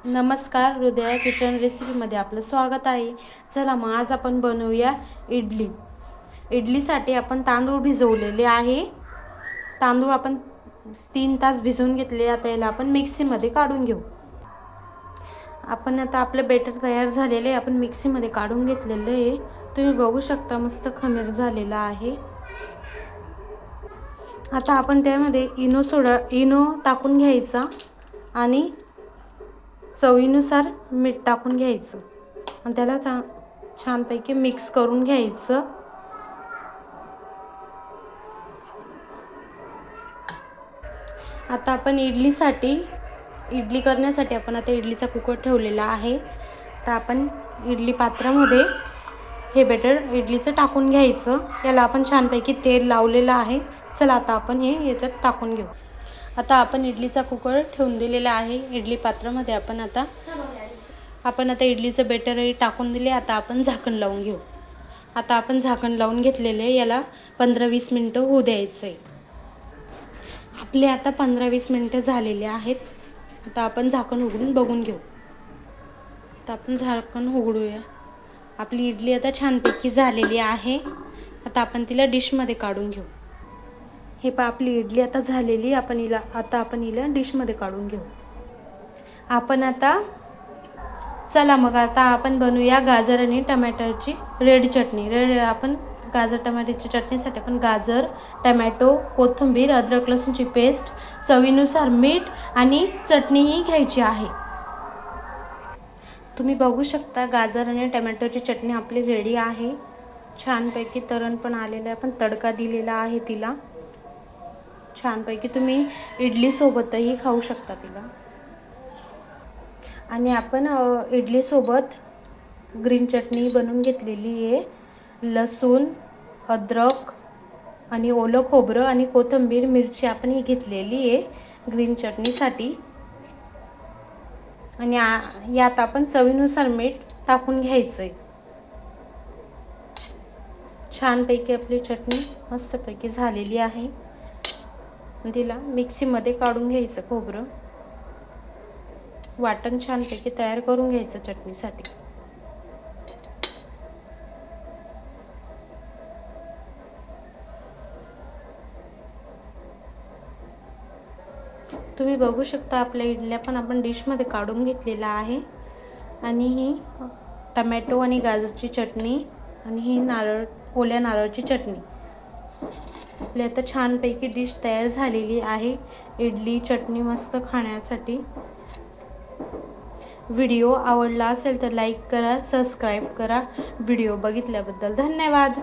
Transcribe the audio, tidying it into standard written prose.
नमस्कार, हृदया किचन रेसिपीमध्ये आपलं स्वागत आहे। चला मग आज आपण बनवूया इडली। इडलीसाठी आपण तांदूळ भिजवलेले आहे। तांदूळ आपण 3 तास भिजवून घेतले। आता याला आपण मिक्सीमध्ये काढून घेऊ। आपण आता आपलं बेटर तयार झालेले आपण मिक्सीमध्ये काढून घेतलेले आहे। तुम्ही बघू शकता मस्त खमीर झालेला आहे। आता आपण त्यामध्ये इनो टाकून घ्यायचा आणि चवीनुसार मीठ टाकून घ्यायचं आणि त्याला छानपैकी मिक्स करून घ्यायचं। आता आपण इडली करण्यासाठी आपण आता इडलीचा कुकर ठेवलेला आहे। तर आपण इडली पात्रामध्ये हे बेटर इडलीचं टाकून घ्यायचं। याला आपण छानपैकी तेल लावलेलं आहे। चला आता आपण हे याच्यात टाकून घेऊ। आता आपण इडलीचा कुकर ठेवून दिलेला आहे। इडली पात्रामध्ये आपण आता इडलीचं बेटरही टाकून दिले। आता आपण झाकण लावून घेऊ। आता आपण झाकण लावून घेतलेले याला 15-20 मिनिटं होऊ द्यायचं आहे। आपले आता 15-20 मिनिटं झालेले आहेत। आता आपण झाकण उघडून बघून घेऊ। आता आपण झाकण उघडूया। आपली इडली आता छानपैकी झालेली आहे। आता आपण तिला डिशमध्ये काढून घेऊ। हे पहा आपली इडली आता झालेली। आपण हिला डिशमध्ये काढून घेऊ। चला मग आता आपण बनवूया गाजर आणि टोमॅटोची रेड चटणी। आपण गाजर टोमॅटोची चटणीसाठी आपण गाजर, टोमॅटो, कोथिंबीर, अद्रक लसूणची पेस्ट, चवीनुसार मीठ आणि चटणीही घ्यायची आहे। तुम्ही बघू शकता गाजर आणि टोमॅटोची चटणी आपली रेडी आहे। छानपैकी तरण पण आलेला आहे। आपण तडका दिलेला आहे तिला छानपैकी। तुम्ही इडली सोबतही खाऊ शकता तिला। आणि आपण इडली सोबत ग्रीन चटणी बनवून घेतलेली आहे। लसूण, अद्रक आणि ओलं खोबरं आणि कोथिंबीर, मिरची आपण ही घेतलेली आहे ग्रीन चटणीसाठी। आणि यात आपण चवीनुसार मीठ टाकून घ्यायचंय। छानपैकी आपली चटणी मस्तपैकी झालेली आहे। तिला मिक्सीमध्ये काढून घ्यायचं। खोबरं वाटण छानपैकी तयार करून घ्यायचं चटणीसाठी। तुम्ही बघू शकता आपल्या इडल्या पण आपण डिशमध्ये काढून घेतलेला आहे। आणि ही टोमॅटो आणि गाजरची चटणी आणि ही ओल्या नारळाची चटणी आपली आता छानपैकी डिश तयार झालेली आहे। इडली चटणी मस्त खाण्यासाठी। व्हिडिओ आवडला असेल तर लाईक करा, सबस्क्राईब करा। व्हिडिओ बघितल्याबद्दल धन्यवाद।